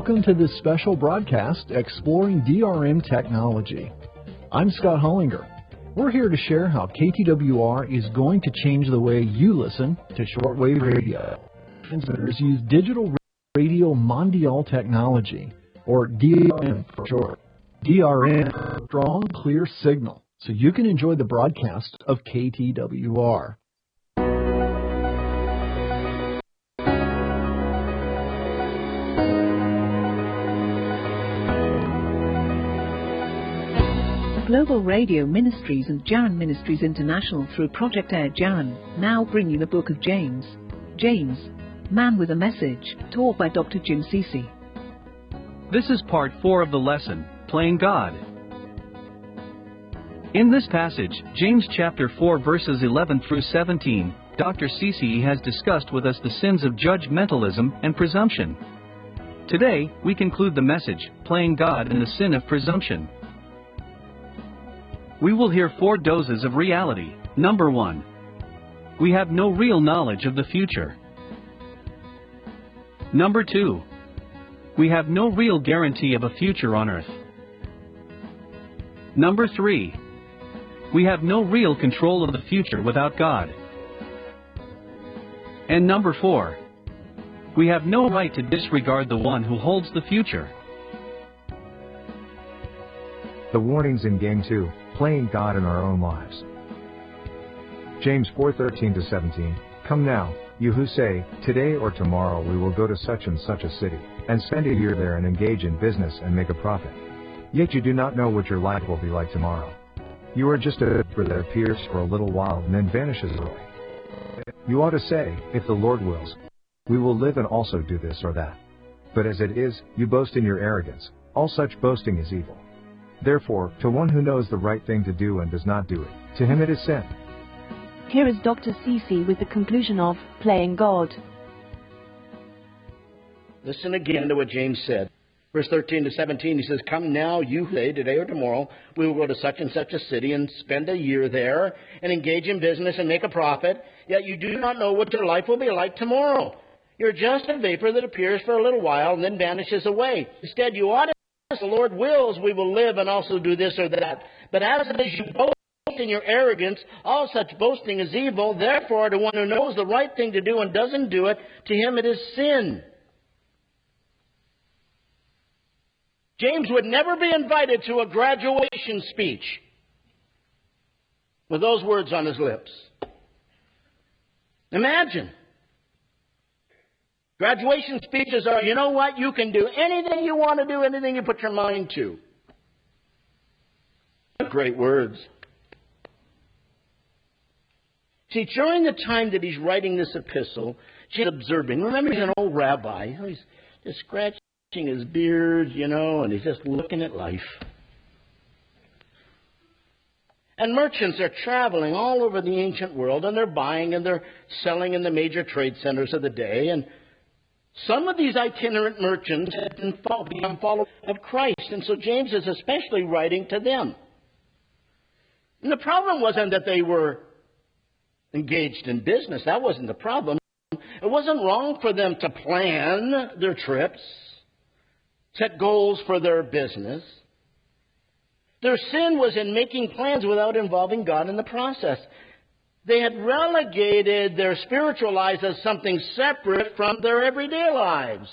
Welcome to this special broadcast exploring DRM technology. I'm Scott Hollinger. We're here to share how KTWR is going to change the way you listen to shortwave radio. Transmitters use digital radio mondial technology, or DRM for short. DRM, strong, clear signal, so you can enjoy the broadcast of KTWR. Global Radio Ministries and Jan Ministries International through Project Air Jan now bring you the Book of James. James, Man with a Message, taught by Dr. Jim Cece. This is part 4 of the lesson, Playing God. In this passage, James chapter 4 verses 11 through 17, Dr. Cece has discussed with us the sins of judgmentalism and presumption. Today, we conclude the message, Playing God and the Sin of Presumption. We will hear 4 doses of reality. Number 1. We have no real knowledge of the future. Number 2. We have no real guarantee of a future on earth. Number 3. We have no real control of the future without God. And number 4. We have no right to disregard the one who holds the future. The warnings in Game 2, Playing God in Our Own Lives. James 4:13-17, Come now, you who say, today or tomorrow we will go to such and such a city, and spend a year there and engage in business and make a profit. Yet you do not know what your life will be like tomorrow. You are just a vapor that appears for a little while and then vanishes away. You ought to say, if the Lord wills, we will live and also do this or that. But as it is, you boast in your arrogance. All such boasting is evil. Therefore, to one who knows the right thing to do and does not do it, to him it is sin. Here is Dr. Cece with the conclusion of Playing God. Listen again to what James said. Verse 13-17, he says, Come now, you who say, today or tomorrow, we will go to such and such a city and spend a year there and engage in business and make a profit. Yet you do not know what your life will be like tomorrow. You're just a vapor that appears for a little while and then vanishes away. Instead, you ought to, as the Lord wills, we will live and also do this or that. But as it is, you boast in your arrogance. All such boasting is evil. Therefore, to one who knows the right thing to do and doesn't do it, to him it is sin. James would never be invited to a graduation speech with those words on his lips. Imagine. Graduation speeches are, you know what, you can do anything you want to do, anything you put your mind to. Great words. See, during the time that he's writing this epistle, James is observing. Remember, he's an old rabbi. He's just scratching his beard, and he's just looking at life. And merchants are traveling all over the ancient world, and they're buying and they're selling in the major trade centers of the day. And some of these itinerant merchants had become followers of Christ, and so James is especially writing to them. And the problem wasn't that they were engaged in business. That wasn't the problem. It wasn't wrong for them to plan their trips, set goals for their business. Their sin was in making plans without involving God in the process. They had relegated their spiritual lives as something separate from their everyday lives.